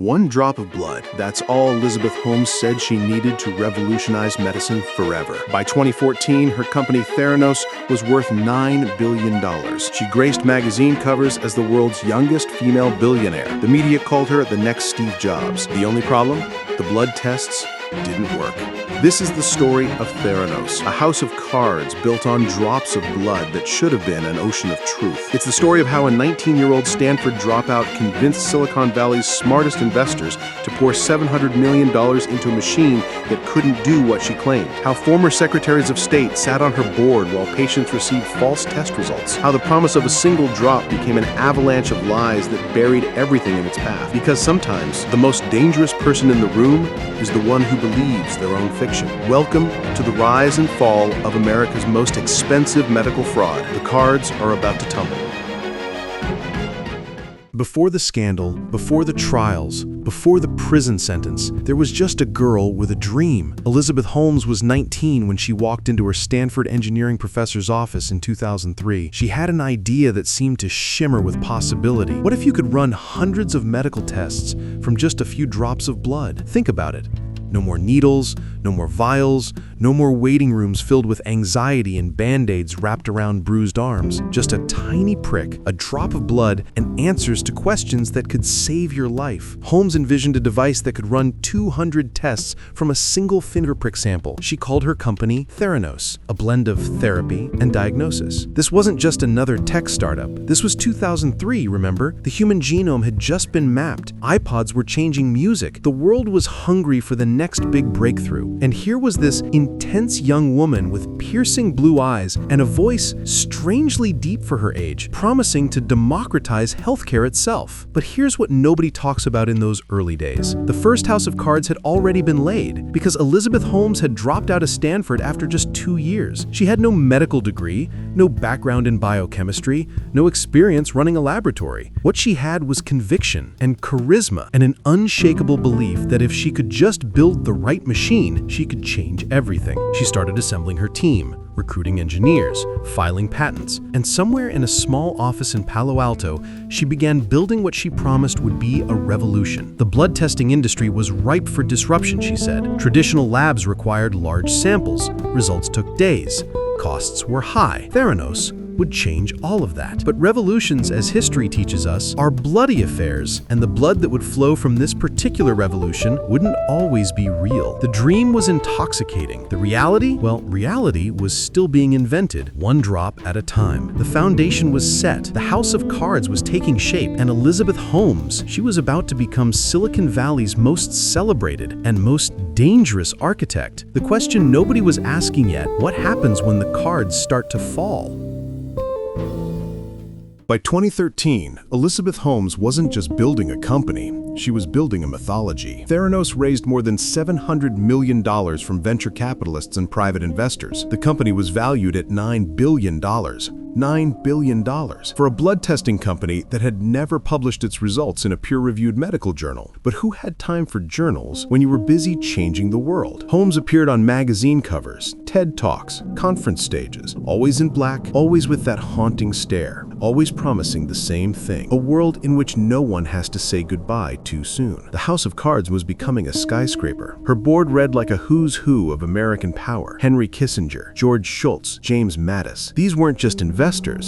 One drop of blood. That's all Elizabeth Holmes said she needed to revolutionize medicine forever. By 2014, her company Theranos was worth $9 billion. She graced magazine covers as the world's youngest female billionaire. The media called her the next Steve Jobs. The only problem? The blood tests didn't work. This is the story of Theranos, a house of cards built on drops of blood that should have been an ocean of truth. It's the story of how a 19-year-old Stanford dropout convinced Silicon Valley's smartest investors to pour $700 million into a machine that couldn't do what she claimed. How former secretaries of state sat on her board while patients received false test results. How the promise of a single drop became an avalanche of lies that buried everything in its path. Because sometimes the most dangerous person in the room is the one who believes their own fiction. Welcome to the rise and fall of America's most expensive medical fraud. The cards are about to tumble. Before the scandal, before the trials, before the prison sentence, there was just a girl with a dream. Elizabeth Holmes was 19 when she walked into her Stanford engineering professor's office in 2003. She had an idea that seemed to shimmer with possibility. What if you could run hundreds of medical tests from just a few drops of blood? Think about it. No more needles, no more vials, no more waiting rooms filled with anxiety and band-aids wrapped around bruised arms. Just a tiny prick, a drop of blood, and answers to questions that could save your life. Holmes envisioned a device that could run 200 tests from a single finger prick sample. She called her company Theranos, a blend of therapy and diagnosis. This wasn't just another tech startup. This was 2003, remember? The human genome had just been mapped. iPods were changing music. The world was hungry for the next big breakthrough. And here was this intense young woman with piercing blue eyes and a voice strangely deep for her age, promising to democratize healthcare itself. But here's what nobody talks about in those early days. The first house of cards had already been laid because Elizabeth Holmes had dropped out of Stanford after just 2 years. She had no medical degree, no background in biochemistry, no experience running a laboratory. What she had was conviction and charisma and an unshakable belief that if she could just build the right machine, she could change everything. She started assembling her team, recruiting engineers, filing patents, and somewhere in a small office in Palo Alto, she began building what she promised would be a revolution. The blood testing industry was ripe for disruption, she said. Traditional labs required large samples. Results took days. Costs were high. Theranos would change all of that. But revolutions, as history teaches us, are bloody affairs, and the blood that would flow from this particular revolution wouldn't always be real. The dream was intoxicating. The reality? Well, reality was still being invented, one drop at a time. The foundation was set, the house of cards was taking shape, and Elizabeth Holmes, she was about to become Silicon Valley's most celebrated and most dangerous architect. The question nobody was asking yet, what happens when the cards start to fall? By 2013, Elizabeth Holmes wasn't just building a company, she was building a mythology. Theranos raised more than $700 million from venture capitalists and private investors. The company was valued at $9 billion. $9 billion for a blood testing company that had never published its results in a peer-reviewed medical journal. But who had time for journals when you were busy changing the world? Holmes appeared on magazine covers, TED Talks, conference stages, always in black, always with that haunting stare, always promising the same thing, a world in which no one has to say goodbye too soon. The House of Cards was becoming a skyscraper. Her board read like a who's who of American power. Henry Kissinger, George Shultz, James Mattis. These weren't just investors,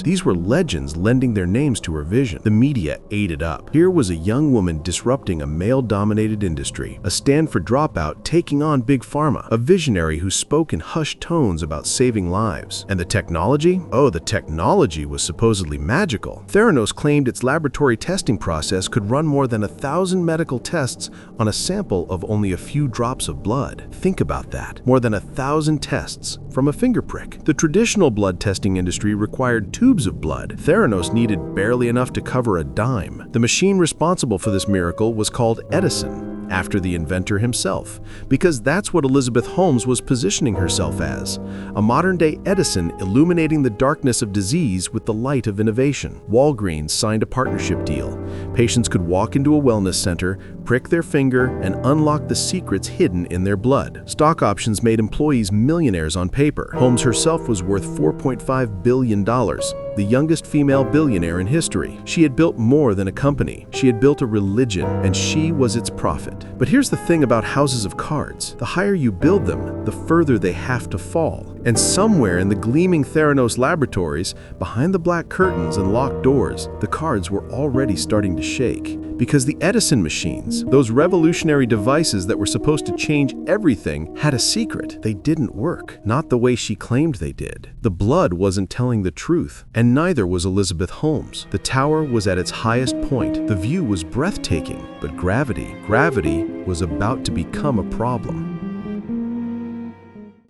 these were legends lending their names to her vision. The media ate it up. Here was a young woman disrupting a male-dominated industry, a Stanford dropout taking on big pharma, a visionary who spoke in hushed tones about saving lives. And the technology? Oh, the technology was supposedly magical. Theranos claimed its laboratory testing process could run more than 1,000 medical tests on a sample of only a few drops of blood. Think about that. More than 1,000 tests from a finger prick. The traditional blood testing industry required tubes of blood. Theranos needed barely enough to cover a dime. The machine responsible for this miracle was called Edison. after the inventor himself, because that's what Elizabeth Holmes was positioning herself as, a modern-day Edison illuminating the darkness of disease with the light of innovation. Walgreens signed a partnership deal. Patients could walk into a wellness center, prick their finger, and unlock the secrets hidden in their blood. Stock options made employees millionaires on paper. Holmes herself was worth $4.5 billion, the youngest female billionaire in history. She had built more than a company. She had built a religion, and she was its prophet. But here's the thing about houses of cards. The higher you build them, the further they have to fall. And somewhere in the gleaming Theranos laboratories, behind the black curtains and locked doors, the cards were already starting to shake. Because the Edison machines, those revolutionary devices that were supposed to change everything, had a secret. They didn't work. Not the way she claimed they did. The blood wasn't telling the truth, and neither was Elizabeth Holmes. The tower was at its highest point. The view was breathtaking, but gravity was about to become a problem.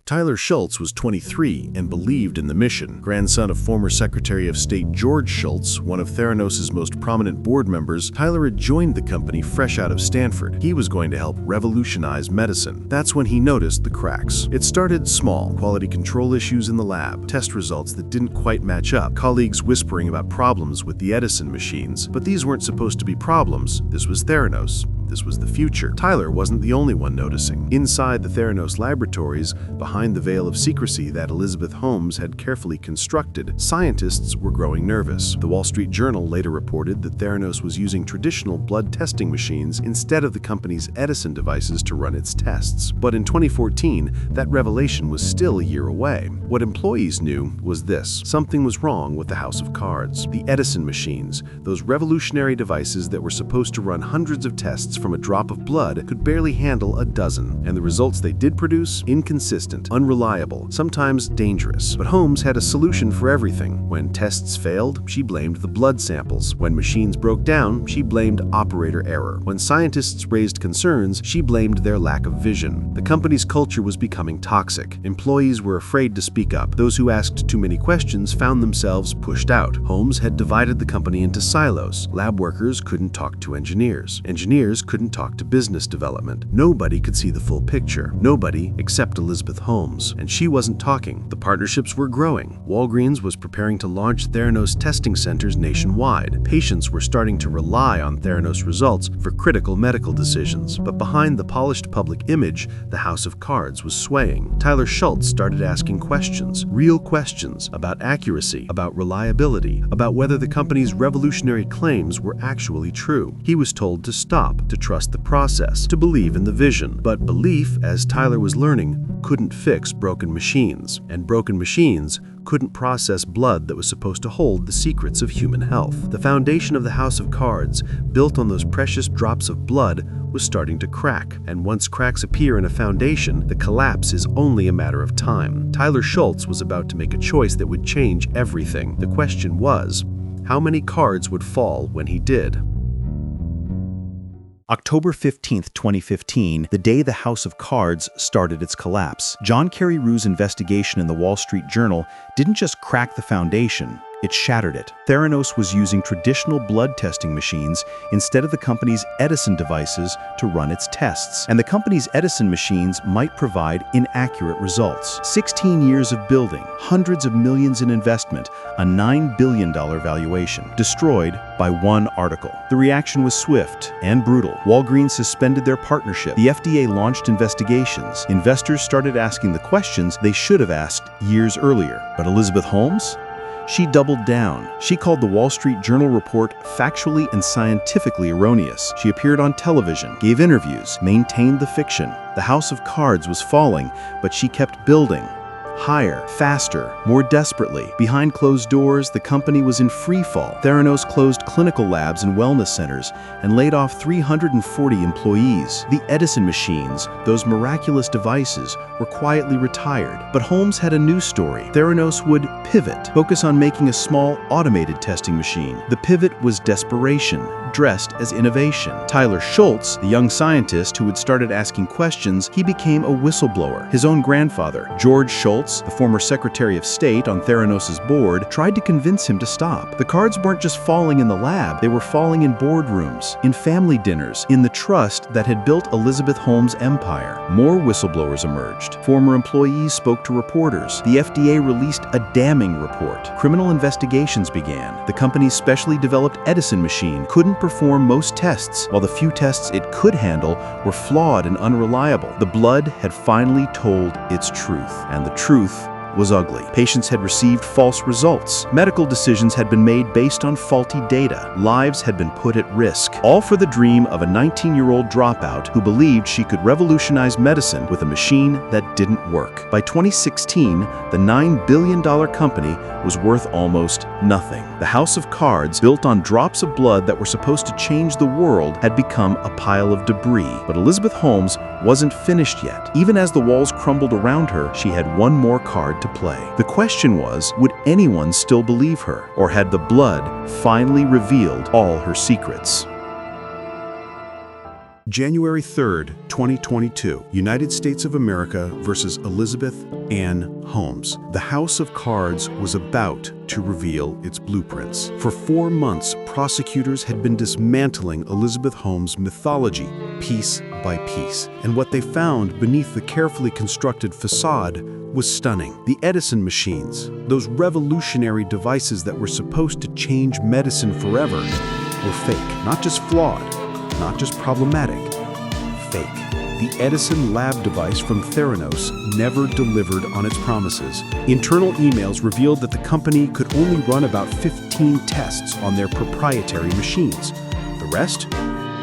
Tyler Schultz was 23 and believed in the mission. Grandson of former Secretary of State George Schultz, one of Theranos' most prominent board members, Tyler had joined the company fresh out of Stanford. He was going to help revolutionize medicine. That's when he noticed the cracks. It started small: quality control issues in the lab, test results that didn't quite match up, colleagues whispering about problems with the Edison machines. But these weren't supposed to be problems. This was Theranos. This was the future. Tyler wasn't the only one noticing. Inside the Theranos laboratories, behind the veil of secrecy that Elizabeth Holmes had carefully constructed, scientists were growing nervous. The Wall Street Journal later reported that Theranos was using traditional blood testing machines instead of the company's Edison devices to run its tests. But in 2014, that revelation was still a year away. What employees knew was this: something was wrong with the House of Cards. The Edison machines, those revolutionary devices that were supposed to run hundreds of tests from a drop of blood, could barely handle a dozen, and the results they did produce, inconsistent, unreliable, sometimes dangerous. But Holmes had a solution for everything. When tests failed, she blamed the blood samples. When machines broke down, she blamed operator error. When scientists raised concerns, she blamed their lack of vision. The company's culture was becoming toxic. Employees were afraid to speak up. Those who asked too many questions found themselves pushed out. Holmes had divided the company into silos. Lab workers couldn't talk to engineers. Engineers couldn't talk to business development. Nobody could see the full picture. Nobody except Elizabeth Holmes. And she wasn't talking. The partnerships were growing. Walgreens was preparing to launch Theranos testing centers nationwide. Patients were starting to rely on Theranos results for critical medical decisions. But behind the polished public image, the House of Cards was swaying. Tyler Schultz started asking questions, real questions, about accuracy, about reliability, about whether the company's revolutionary claims were actually true. He was told to stop, to trust the process, to believe in the vision. But belief, as Tyler was learning, couldn't fix broken machines, and broken machines couldn't process blood that was supposed to hold the secrets of human health. The foundation of the House of Cards, built on those precious drops of blood, was starting to crack. And once cracks appear in a foundation, the collapse is only a matter of time. Tyler Schultz was about to make a choice that would change everything. The question was, how many cards would fall when he did? October 15, 2015, the day the House of Cards started its collapse. John Kerry Rue's investigation in the Wall Street Journal didn't just crack the foundation, it shattered it. Theranos was using traditional blood testing machines instead of the company's Edison devices to run its tests. And the company's Edison machines might provide inaccurate results. 16 years of building, hundreds of millions in investment, a $9 billion valuation, destroyed by one article. The reaction was swift and brutal. Walgreens suspended their partnership. The FDA launched investigations. Investors started asking the questions they should have asked years earlier. But Elizabeth Holmes? She doubled down. She called the Wall Street Journal report factually and scientifically erroneous. She appeared on television, gave interviews, maintained the fiction. The House of Cards was falling, but she kept building. Higher, faster, more desperately. Behind closed doors, the company was in free fall. Theranos closed clinical labs and wellness centers and laid off 340 employees. The Edison machines, those miraculous devices, were quietly retired. But Holmes had a new story. Theranos would pivot, focus on making a small, automated testing machine. The pivot was desperation, dressed as innovation. Tyler Schultz, the young scientist who had started asking questions, he became a whistleblower. His own grandfather, George Schultz, results, the former Secretary of State on Theranos' board tried to convince him to stop. The cards weren't just falling in the lab, they were falling in boardrooms, in family dinners, in the trust that had built Elizabeth Holmes' empire. More whistleblowers emerged. Former employees spoke to reporters. The FDA released a damning report. Criminal investigations began. The company's specially developed Edison machine couldn't perform most tests, while the few tests it could handle were flawed and unreliable. The blood had finally told its truth, and the truth was ugly. Patients had received false results. Medical decisions had been made based on faulty data. Lives had been put at risk, all for the dream of a 19-year-old dropout who believed she could revolutionize medicine with a machine that didn't work. By 2016, the $9 billion company was worth almost nothing. The house of cards, built on drops of blood that were supposed to change the world, had become a pile of debris. But Elizabeth Holmes wasn't finished yet. Even as the walls crumbled around her, she had one more card to play. The question was, would anyone still believe her? Or had the blood finally revealed all her secrets? January 3rd, 2022, United States of America versus Elizabeth Ann Holmes. The House of Cards was about to reveal its blueprints. For 4 months, prosecutors had been dismantling Elizabeth Holmes' mythology piece by piece. And what they found beneath the carefully constructed facade was stunning. The Edison machines, those revolutionary devices that were supposed to change medicine forever, were fake. Not just flawed, not just problematic, fake. The Edison lab device from Theranos never delivered on its promises. Internal emails revealed that the company could only run about 15 tests on their proprietary machines. The rest?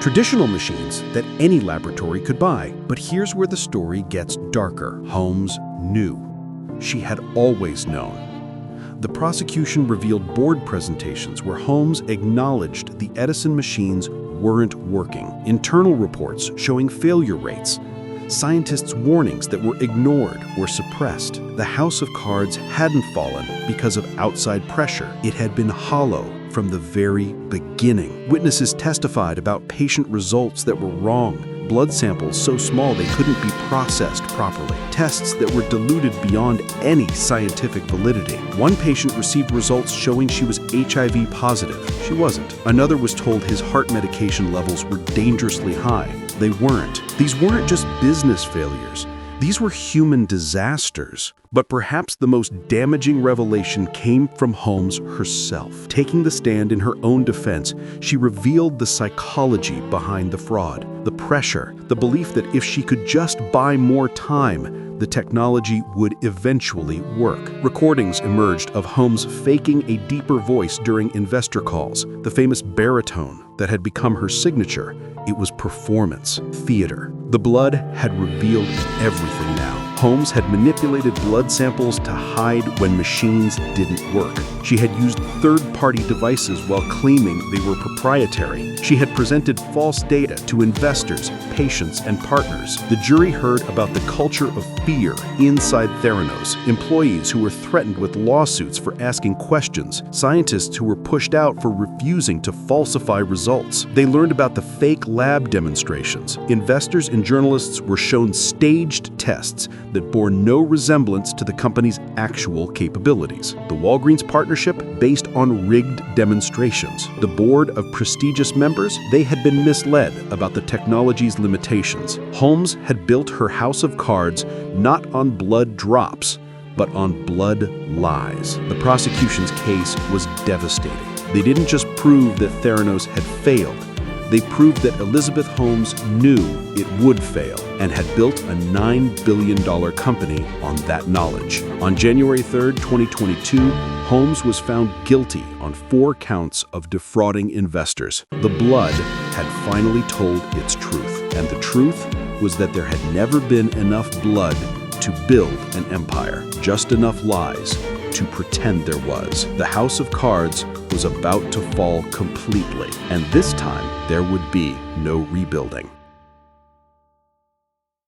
Traditional machines that any laboratory could buy. But here's where the story gets darker. Holmes knew. She had always known. The prosecution revealed board presentations where Holmes acknowledged the Edison machines weren't working, internal reports showing failure rates, scientists' warnings that were ignored or suppressed. The House of Cards hadn't fallen because of outside pressure. It had been hollow from the very beginning. Witnesses testified about patient results that were wrong, blood samples so small they couldn't be processed properly, tests that were diluted beyond any scientific validity. One patient received results showing she was HIV positive. She wasn't. Another was told his heart medication levels were dangerously high. They weren't. These weren't just business failures. These were human disasters. But perhaps the most damaging revelation came from Holmes herself. Taking the stand in her own defense, she revealed the psychology behind the fraud, the pressure, the belief that if she could just buy more time, the technology would eventually work. Recordings emerged of Holmes faking a deeper voice during investor calls, the famous baritone that had become her signature. It was performance, theater. The blood had revealed everything now. Holmes had manipulated blood samples to hide when machines didn't work. She had used third-party devices while claiming they were proprietary. She had presented false data to investors, patients, and partners. The jury heard about the culture of fear inside Theranos, employees who were threatened with lawsuits for asking questions, scientists who were pushed out for refusing to falsify results. They learned about the fake lab demonstrations. Investors and journalists were shown staged tests that bore no resemblance to the company's actual capabilities. The Walgreens partnership based on rigged demonstrations. The board of prestigious members, they had been misled about the technology's limitations. Holmes had built her house of cards not on blood drops, but on blood lies. The prosecution's case was devastating. They didn't just prove that Theranos had failed. They proved that Elizabeth Holmes knew it would fail and had built a $9 billion company on that knowledge. On January 3rd, 2022, Holmes was found guilty on 4 counts of defrauding investors. The blood had finally told its truth, and the truth was that there had never been enough blood to build an empire, just enough lies to pretend there was. The House of Cards was about to fall completely, and this time there would be no rebuilding.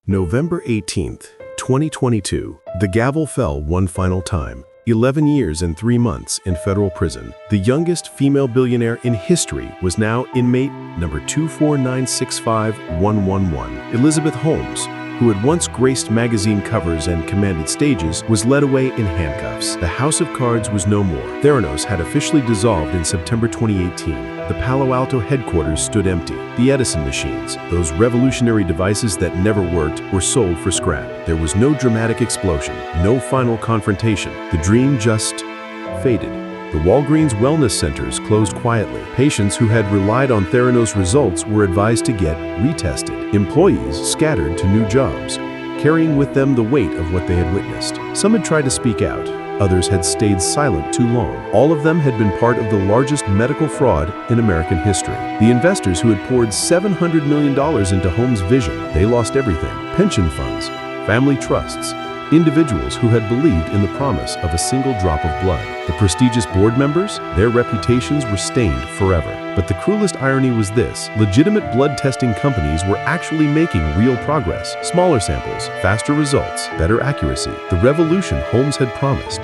November 18th, 2022, the gavel fell one final time. 11 years and 3 months in federal prison. The youngest female billionaire in history was now inmate number 249651111. Elizabeth Holmes, who had once graced magazine covers and commanded stages, was led away in handcuffs. The House of Cards was no more. Theranos had officially dissolved in September 2018. The Palo Alto headquarters stood empty. The Edison machines, those revolutionary devices that never worked, were sold for scrap. There was no dramatic explosion, no final confrontation. The dream just faded. The Walgreens wellness centers closed quietly. Patients who had relied on Theranos results were advised to get retested. Employees scattered to new jobs, carrying with them the weight of what they had witnessed. Some had tried to speak out. Others had stayed silent too long. All of them had been part of the largest medical fraud in American history. The investors who had poured $700 million into Holmes' vision, they lost everything. Pension funds, family trusts, individuals who had believed in the promise of a single drop of blood. The prestigious board members, their reputations were stained forever. But the cruelest irony was this: legitimate blood testing companies were actually making real progress. Smaller samples, faster results, better accuracy. The revolution Holmes had promised.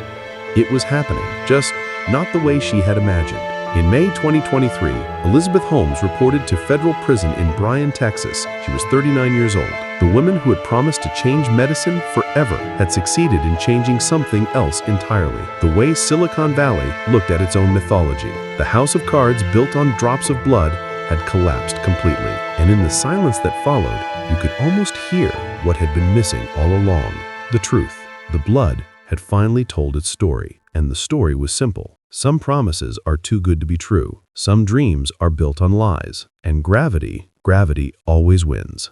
It was happening, just not the way she had imagined. In May 2023, Elizabeth Holmes reported to federal prison in Bryan, Texas. She was 39 years old. The woman who had promised to change medicine forever had succeeded in changing something else entirely: the way Silicon Valley looked at its own mythology. The house of cards built on drops of blood had collapsed completely. And in the silence that followed, you could almost hear what had been missing all along: the truth. The blood had finally told its story, and the story was simple. Some promises are too good to be true. Some dreams are built on lies. And gravity always wins.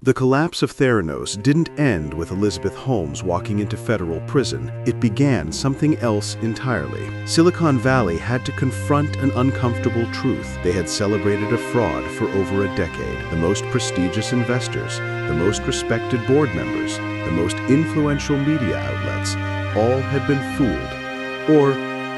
The collapse of Theranos didn't end with Elizabeth Holmes walking into federal prison. It began something else entirely. Silicon Valley had to confront an uncomfortable truth. They had celebrated a fraud for over a decade. The most prestigious investors, the most respected board members, the most influential media outlets, all had been fooled. Or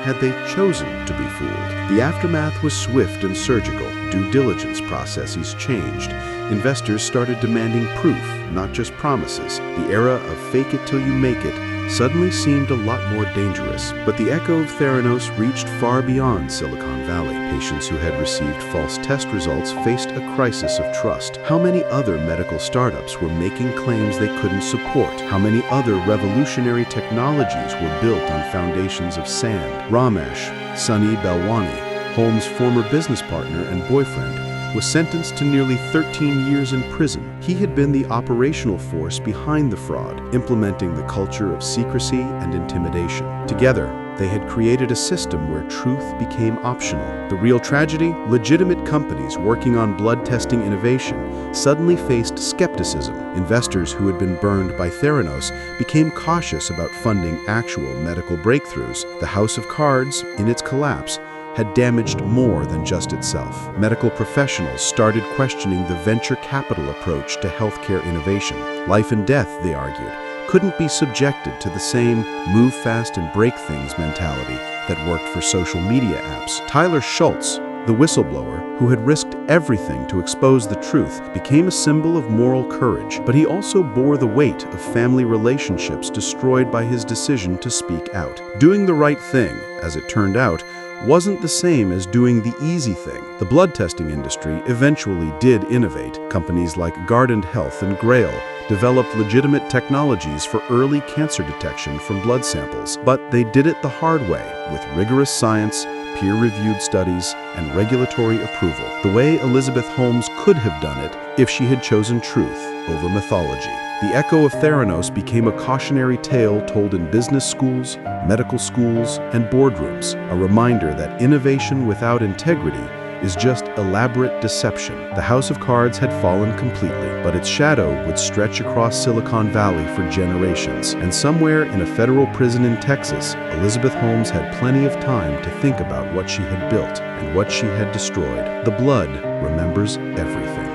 had they chosen to be fooled? The aftermath was swift and surgical. Due diligence processes changed. Investors started demanding proof, not just promises. The era of fake it till you make it suddenly seemed a lot more dangerous. But the echo of Theranos reached far beyond Silicon Valley. Patients who had received false test results faced a crisis of trust. How many other medical startups were making claims they couldn't support? How many other revolutionary technologies were built on foundations of sand? Ramesh, Sunny Balwani, Holmes' former business partner and boyfriend, was sentenced to nearly 13 years in prison. He had been the operational force behind the fraud, implementing the culture of secrecy and intimidation. Together, they had created a system where truth became optional. The real tragedy? Legitimate companies working on blood testing innovation suddenly faced skepticism. Investors who had been burned by Theranos became cautious about funding actual medical breakthroughs. The house of cards, in its collapse, had damaged more than just itself. Medical professionals started questioning the venture capital approach to healthcare innovation. Life and death, they argued, couldn't be subjected to the same move fast and break things mentality that worked for social media apps. Tyler Schultz, the whistleblower who had risked everything to expose the truth, became a symbol of moral courage, but he also bore the weight of family relationships destroyed by his decision to speak out. Doing the right thing, as it turned out, wasn't the same as doing the easy thing. The blood testing industry eventually did innovate. Companies like Guardant Health and Grail developed legitimate technologies for early cancer detection from blood samples, but they did it the hard way, with rigorous science, peer-reviewed studies, and regulatory approval. The way Elizabeth Holmes could have done it if she had chosen truth over mythology. The echo of Theranos became a cautionary tale told in business schools, medical schools, and boardrooms, a reminder that innovation without integrity is just elaborate deception. The house of cards had fallen completely, but its shadow would stretch across Silicon Valley for generations. And somewhere in a federal prison in Texas, Elizabeth Holmes had plenty of time to think about what she had built and what she had destroyed. The blood remembers everything.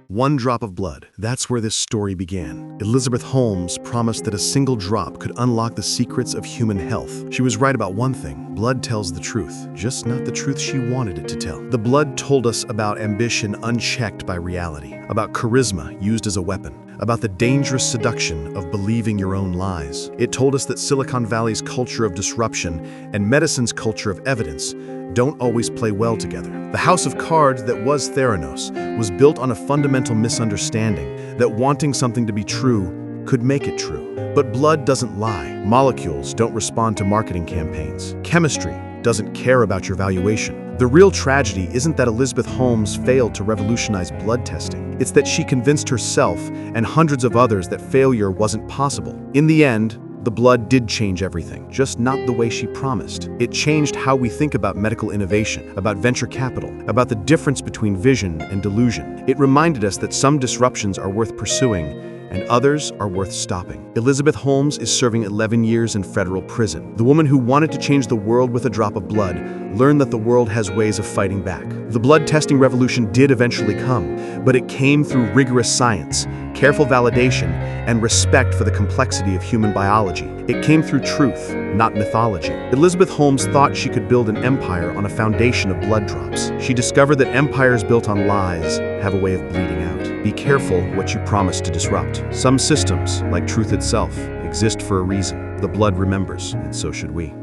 One drop of blood. That's where this story began. Elizabeth Holmes promised that a single drop could unlock the secrets of human health. She was right about one thing. Blood tells the truth, just not the truth she wanted it to tell. The blood told us about ambition unchecked by reality, about charisma used as a weapon, about the dangerous seduction of believing your own lies. It told us that Silicon Valley's culture of disruption and medicine's culture of evidence, don't always play well together. The house of cards that was Theranos was built on a fundamental misunderstanding that wanting something to be true could make it true. But blood doesn't lie. Molecules don't respond to marketing campaigns. Chemistry doesn't care about your valuation. The real tragedy isn't that Elizabeth Holmes failed to revolutionize blood testing. It's that she convinced herself and hundreds of others that failure wasn't possible. In the end, the blood did change everything, just not the way she promised. It changed how we think about medical innovation, about venture capital, about the difference between vision and delusion. It reminded us that some disruptions are worth pursuing and others are worth stopping. Elizabeth Holmes is serving 11 years in federal prison. The woman who wanted to change the world with a drop of blood learned that the world has ways of fighting back. The blood testing revolution did eventually come, but it came through rigorous science, careful validation, and respect for the complexity of human biology. It came through truth, not mythology. Elizabeth Holmes thought she could build an empire on a foundation of blood drops. She discovered that empires built on lies have a way of bleeding out. Be careful what you promise to disrupt. Some systems, like truth itself, exist for a reason. The blood remembers, and so should we.